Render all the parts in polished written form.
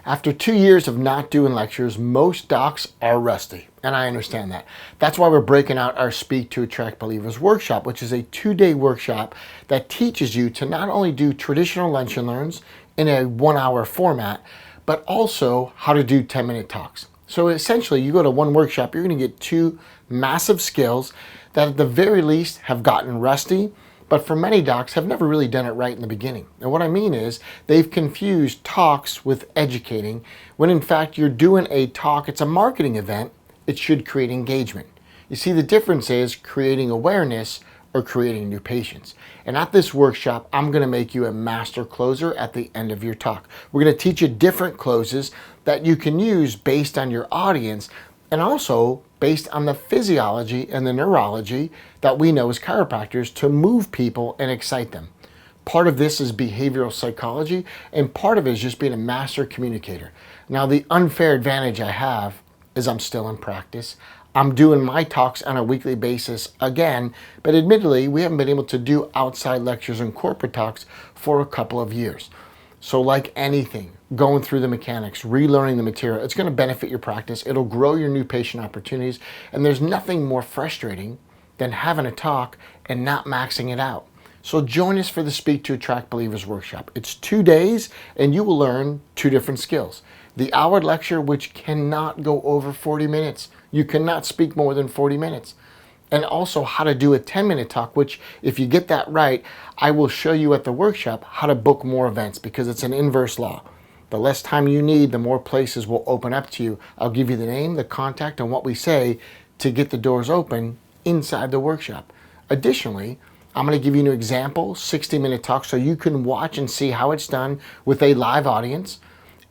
After 2 years of not doing lectures, most docs are rusty, and I understand that. That's why we're breaking out our Speak² Attract Believers workshop, which is a 2-day workshop that teaches you to not only do traditional lunch and learns in a 1-hour format, but also how to do 10-minute talks. So essentially, you go to one workshop, you're going to get 2 massive skills that at the very least have gotten rusty, but for many docs have never really done it right in the beginning. And what I mean is they've confused talks with educating, when in fact you're doing a talk, it's a marketing event, it should create engagement. You see, the difference is creating awareness or creating new patients. And at this workshop, I'm gonna make you a master closer at the end of your talk. We're gonna teach you different closes that you can use based on your audience, and also based on the physiology and the neurology that we know as chiropractors to move people and excite them. Part of this is behavioral psychology, and part of it is just being a master communicator. Now, the unfair advantage I have is I'm still in practice. I'm doing my talks on a weekly basis again, but admittedly, we haven't been able to do outside lectures and corporate talks for a couple of years. So like anything, going through the mechanics, relearning the material, it's going to benefit your practice. It'll grow your new patient opportunities. And there's nothing more frustrating than having a talk and not maxing it out. So join us for the Speak² Attract Believers workshop. It's 2 days and you will learn 2 different skills. The hour lecture, which cannot go over 40 minutes. You cannot speak more than 40 minutes. And also how to do a 10-minute talk, which if you get that right, I will show you at the workshop how to book more events, because it's an inverse law. The less time you need, the more places will open up to you. I'll give you the name, the contact, and what we say to get the doors open inside the workshop. Additionally, I'm going to give you an example 60-minute talk so you can watch and see how it's done with a live audience,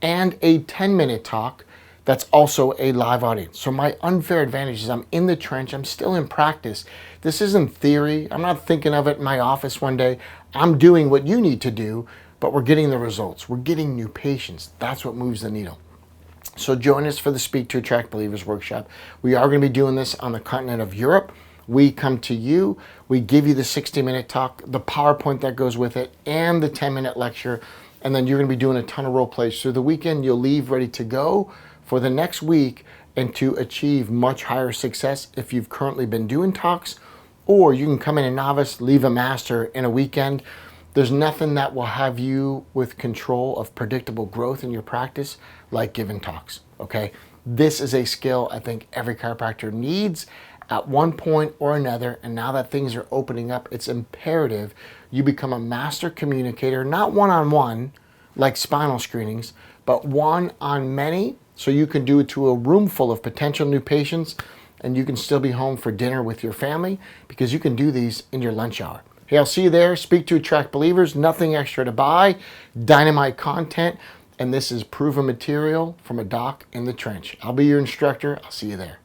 and a 10-minute talk that's also a live audience. So my unfair advantage is I'm in the trench, I'm still in practice. This isn't theory. I'm not thinking of it in my office one day. I'm doing what you need to do, but we're getting the results. We're getting new patients. That's what moves the needle. So join us for the Speak² Attract Believers workshop. We are going to be doing this on the continent of Europe. We come to you, we give you the 60-minute talk, the PowerPoint that goes with it, and the 10-minute lecture. And then you're going to be doing a ton of role plays. Through the weekend, you'll leave ready to go for the next week and to achieve much higher success if you've currently been doing talks, or you can come in a novice, leave a master in a weekend. There's nothing that will have you with control of predictable growth in your practice like giving talks, okay? This is a skill I think every chiropractor needs at one point or another, and now that things are opening up, it's imperative you become a master communicator, not one-on-one like spinal screenings, but one-on-many, so you can do it to a room full of potential new patients, and you can still be home for dinner with your family, because you can do these in your lunch hour. Hey, I'll see you there. Speak² Attract Believers, nothing extra to buy, dynamite content, and this is proven material from a doc in the trench. I'll be your instructor. I'll see you there.